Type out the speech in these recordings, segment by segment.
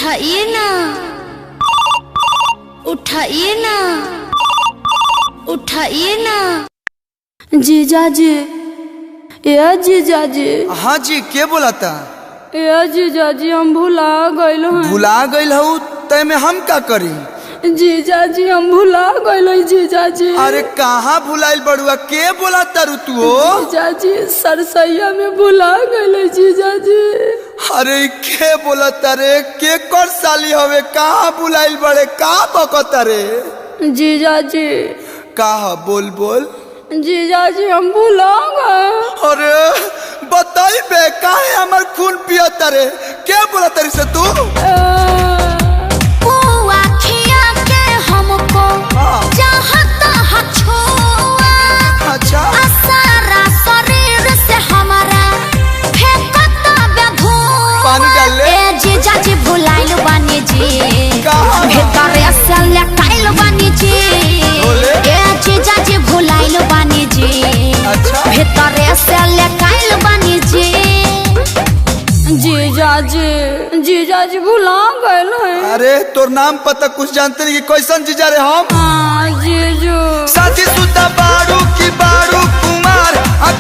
उठाइए ना, उठाइए ना, उठाइए ना। जीजा जी, ये जीजा जी। हाँ जी, के बोला था? ये जीजा जी हम भुला गइल हैं। भुला गइल हूँ तय में हम का करी? जीजा जी हम भुला गइल जीजा जी। अरे कहाँ भुलाइल बड़ुआ, के बोला तारू तू? जीजा जी सरसैया में भुला गइल जीजा जी। अरे के बोला तारे, के कर साली हवे, कहाँ भुलाइल बड़े, का बकता रे? जीजा जी कहा बोल बोल। जीजा जी हम भुला गए। अरे बताई बे, काहे हमार खून पिया तारे, के बोला तारी से तू? अच्छा पानी डाल ले। जीजा जी भुलाइल बानी जी, भेतरे से लटाइल बानी जी। जीजा जी भुलाइल बानी जी, अच्छा भेतरे से लटाइल बानी जी। जीजा जी भुला गइल हैं। अरे तोर नाम पता कुछ जानते नहीं कि कैसन जीजा रे हम? जीजू साथी सुता बारू की बारू कुमार,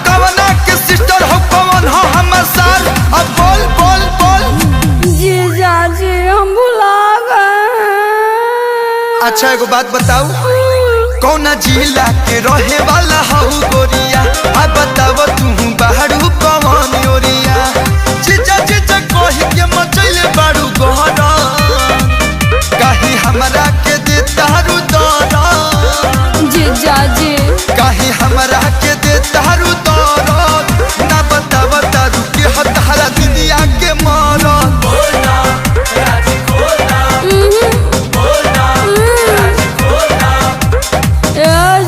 कवना के सिस्टर हो, कवन हो हमर सार, अब बोल बोल बोल। जीजा जी हम भुला गए। अच्छा एगो बात बताऊ, कौना जिला के रहे वाला हऊ गोरिया, अब बताव तू बारू कवन ओरिया? जीजा जीजा कही के मचैले बारू गोहरा, कहीं हमरा के दे तारू दरा। जीजा जी कहीं हमरा के दे तारू दरा, ना बताव तारू के हतारा दुनिया के मारा।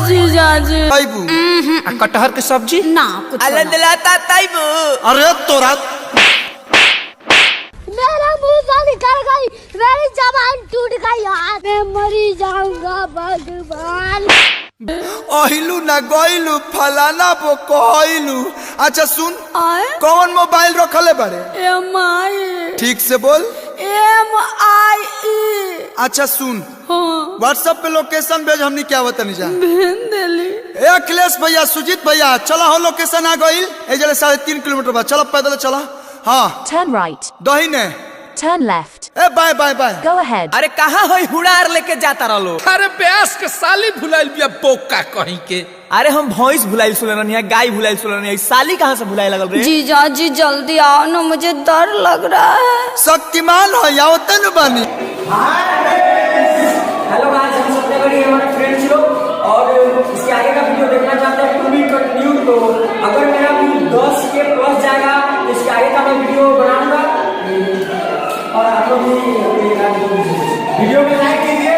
जीजा जी कटहर के सब्जी ना कुछ दिलाता ताइबू। अरे तोरा मेरा मुंह से निकल गई, मेरी जबान टूट गई, आज मैं मरी जाऊंगा भगवान। अहिलू ना गइलू फलाना बो कहलू। अच्छा सुन, आए कौन मोबाइल रखले बड़े? MI ठीक से बोल। MIE। अच्छा सुन, हाँ व्हाट्सएप पे लोकेशन भेज, हमनी क्या बतानी जा। भेज देली। ए अखिलेश भैया, सुजीत भैया, चला हो लोकेशन आ गइल। ए जले 3.5 किलोमीटर बाद चला, पैदल चला। हाँ Turn right. दहिने। Turn left. ए bye bye bye. Go ahead. अरे कहाँ होई हुड़ार लेके जाता रहो? अरे प्यास के साली भुलाइल बिया बोका कहीं के। अरे हम भैंस भुलाइल सुनल है, गाय भुलाइल सुनल है, साली कहाँ से भुलाए लगल रे? जीजा जी जल्दी आओ ना, मुझे डर लग रहा है। शक्तिमान हो या तन बानी। हेलो गाइस, हम सबसे बड़ी हमारे फ्रेंड्स लोग, और इसके आगे का वीडियो देखना चाहते हैं टू बी कंटिन्यू, तो अगर मेरा व्यू 10 के प्लस जाएगा तो इसके आगे का मैं वीडियो बनाऊंगा। और आप लोग भी वीडियो में लाइक कीजिए।